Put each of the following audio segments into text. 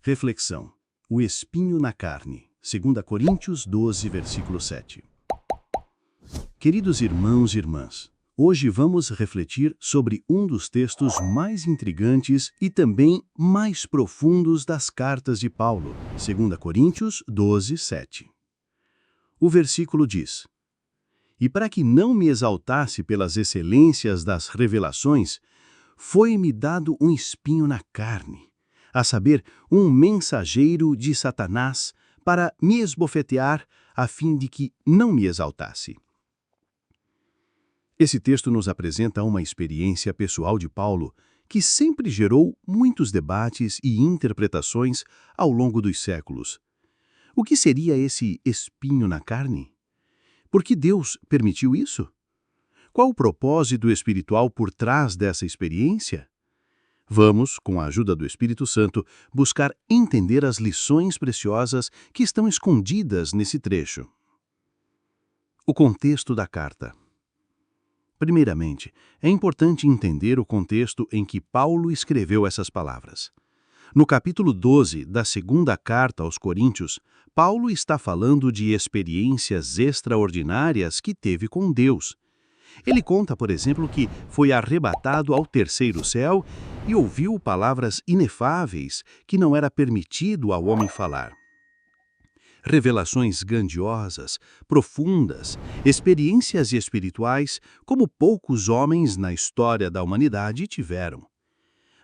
Reflexão. O espinho na carne. 2 Coríntios 12, versículo 7. Queridos irmãos e irmãs, hoje vamos refletir sobre um dos textos mais intrigantes e também mais profundos das cartas de Paulo, 2 Coríntios 12, 7. O versículo diz: "E para que não me exaltasse pelas excelências das revelações, foi-me dado um espinho na carne, a saber, um mensageiro de Satanás, para me esbofetear, a fim de que não me exaltasse." Esse texto nos apresenta uma experiência pessoal de Paulo que sempre gerou muitos debates e interpretações ao longo dos séculos. O que seria esse espinho na carne? Por que Deus permitiu isso? Qual o propósito espiritual por trás dessa experiência? Vamos, com a ajuda do Espírito Santo, buscar entender as lições preciosas que estão escondidas nesse trecho. O contexto da carta. Primeiramente, é importante entender o contexto em que Paulo escreveu essas palavras. No capítulo 12 da segunda carta aos Coríntios, Paulo está falando de experiências extraordinárias que teve com Deus. Ele conta, por exemplo, que foi arrebatado ao terceiro céu e ouviu palavras inefáveis que não era permitido ao homem falar. Revelações grandiosas, profundas, experiências espirituais como poucos homens na história da humanidade tiveram.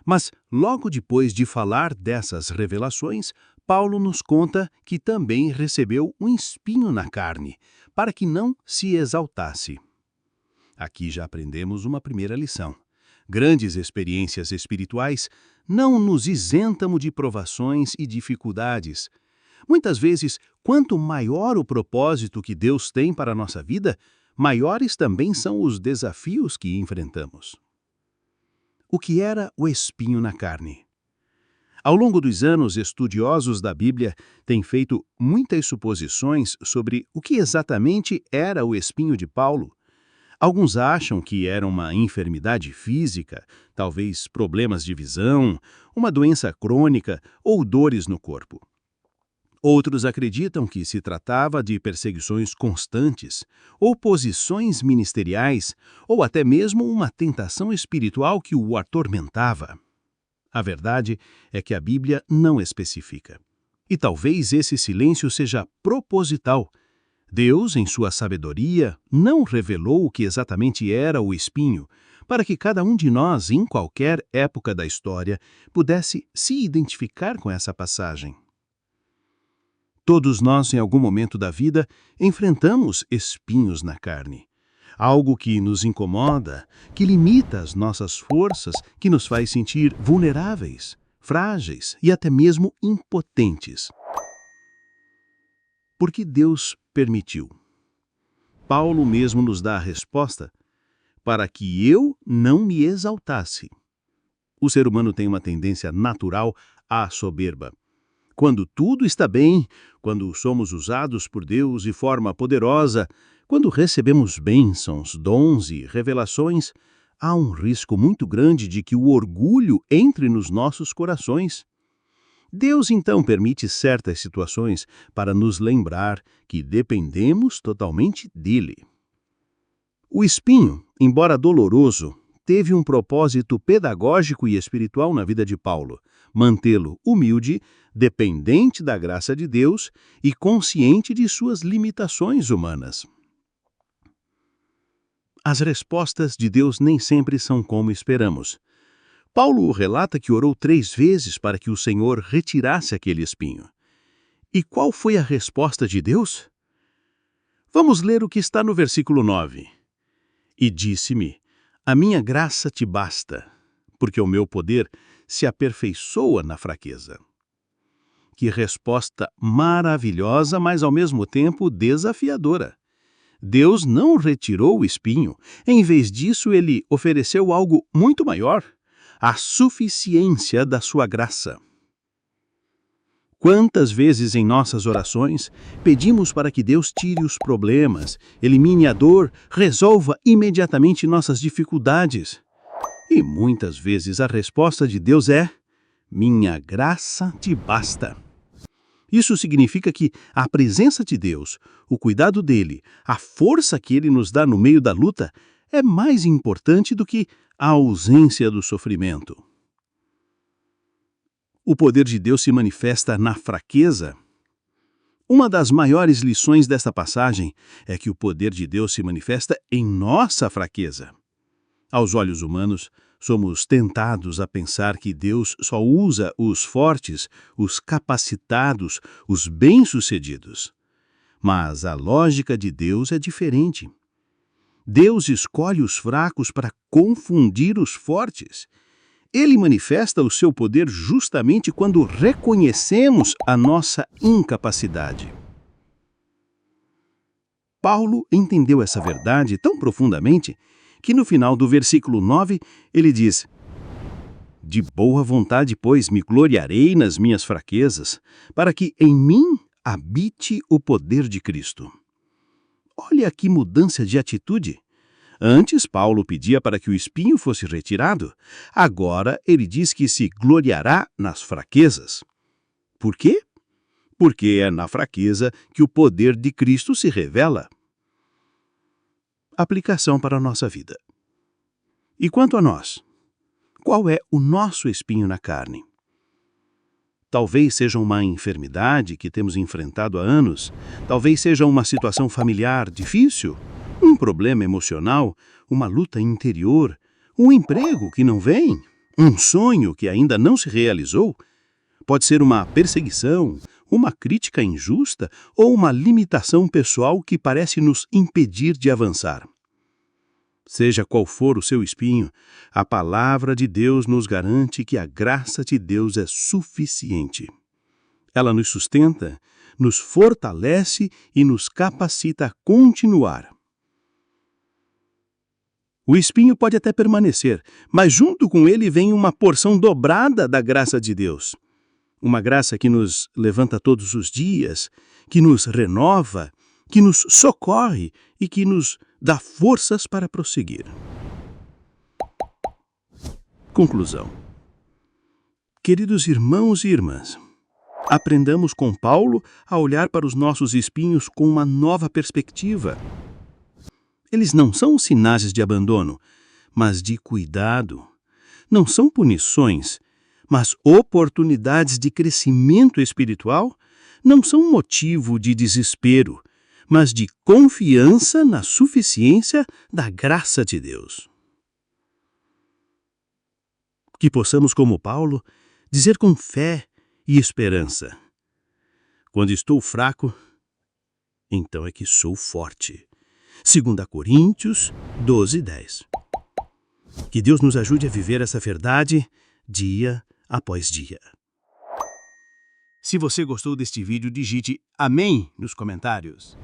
Mas, logo depois de falar dessas revelações, Paulo nos conta que também recebeu um espinho na carne, para que não se exaltasse. Aqui já aprendemos uma primeira lição. Grandes experiências espirituais não nos isentam de provações e dificuldades. Muitas vezes, quanto maior o propósito que Deus tem para a nossa vida, maiores também são os desafios que enfrentamos. O que era o espinho na carne? Ao longo dos anos, estudiosos da Bíblia têm feito muitas suposições sobre o que exatamente era o espinho de Paulo. Alguns acham que era uma enfermidade física, talvez problemas de visão, uma doença crônica ou dores no corpo. Outros acreditam que se tratava de perseguições constantes, oposições ministeriais ou até mesmo uma tentação espiritual que o atormentava. A verdade é que a Bíblia não especifica. E talvez esse silêncio seja proposital. Deus, em sua sabedoria, não revelou o que exatamente era o espinho, para que cada um de nós, em qualquer época da história, pudesse se identificar com essa passagem. Todos nós, em algum momento da vida, enfrentamos espinhos na carne. Algo que nos incomoda, que limita as nossas forças, que nos faz sentir vulneráveis, frágeis e até mesmo impotentes. Por que Deus permitiu? Paulo mesmo nos dá a resposta: para que eu não me exaltasse. O ser humano tem uma tendência natural à soberba. Quando tudo está bem, quando somos usados por Deus de forma poderosa, quando recebemos bênçãos, dons e revelações, há um risco muito grande de que o orgulho entre nos nossos corações. Deus então permite certas situações para nos lembrar que dependemos totalmente dele. O espinho, embora doloroso, teve um propósito pedagógico e espiritual na vida de Paulo: mantê-lo humilde, dependente da graça de Deus e consciente de suas limitações humanas. As respostas de Deus nem sempre são como esperamos. Paulo relata que orou 3 vezes para que o Senhor retirasse aquele espinho. E qual foi a resposta de Deus? Vamos ler o que está no versículo 9. "E disse-me: a minha graça te basta, porque o meu poder se aperfeiçoa na fraqueza." Que resposta maravilhosa, mas ao mesmo tempo desafiadora. Deus não retirou o espinho. Em vez disso, ele ofereceu algo muito maior: a suficiência da sua graça. Quantas vezes em nossas orações pedimos para que Deus tire os problemas, elimine a dor, resolva imediatamente nossas dificuldades? E muitas vezes a resposta de Deus é: minha graça te basta. Isso significa que a presença de Deus, o cuidado dele, a força que ele nos dá no meio da luta é mais importante do que a ausência do sofrimento. O poder de Deus se manifesta na fraqueza. Uma das maiores lições desta passagem é que o poder de Deus se manifesta em nossa fraqueza. Aos olhos humanos, somos tentados a pensar que Deus só usa os fortes, os capacitados, os bem-sucedidos. Mas a lógica de Deus é diferente. Deus escolhe os fracos para confundir os fortes. Ele manifesta o seu poder justamente quando reconhecemos a nossa incapacidade. Paulo entendeu essa verdade tão profundamente que no final do versículo 9 ele diz: de boa vontade, pois, me gloriarei nas minhas fraquezas, para que em mim habite o poder de Cristo. Olha que mudança de atitude! Antes, Paulo pedia para que o espinho fosse retirado. Agora, ele diz que se gloriará nas fraquezas. Por quê? Porque é na fraqueza que o poder de Cristo se revela. Aplicação para a nossa vida. E quanto a nós? Qual é o nosso espinho na carne? Talvez seja uma enfermidade que temos enfrentado há anos. Talvez seja uma situação familiar difícil. Um problema emocional, uma luta interior, um emprego que não vem, um sonho que ainda não se realizou. Pode ser uma perseguição, uma crítica injusta ou uma limitação pessoal que parece nos impedir de avançar. Seja qual for o seu espinho, a palavra de Deus nos garante que a graça de Deus é suficiente. Ela nos sustenta, nos fortalece e nos capacita a continuar. O espinho pode até permanecer, mas junto com ele vem uma porção dobrada da graça de Deus. Uma graça que nos levanta todos os dias, que nos renova, que nos socorre e que nos dá forças para prosseguir. Conclusão. Queridos irmãos e irmãs, aprendamos com Paulo a olhar para os nossos espinhos com uma nova perspectiva. Eles não são sinais de abandono, mas de cuidado. Não são punições, mas oportunidades de crescimento espiritual. Não são motivo de desespero, mas de confiança na suficiência da graça de Deus. Que possamos, como Paulo, dizer com fé e esperança: quando estou fraco, então é que sou forte. 2 Coríntios 12:10. Que Deus nos ajude a viver essa verdade dia após dia. Se você gostou deste vídeo, digite amém nos comentários.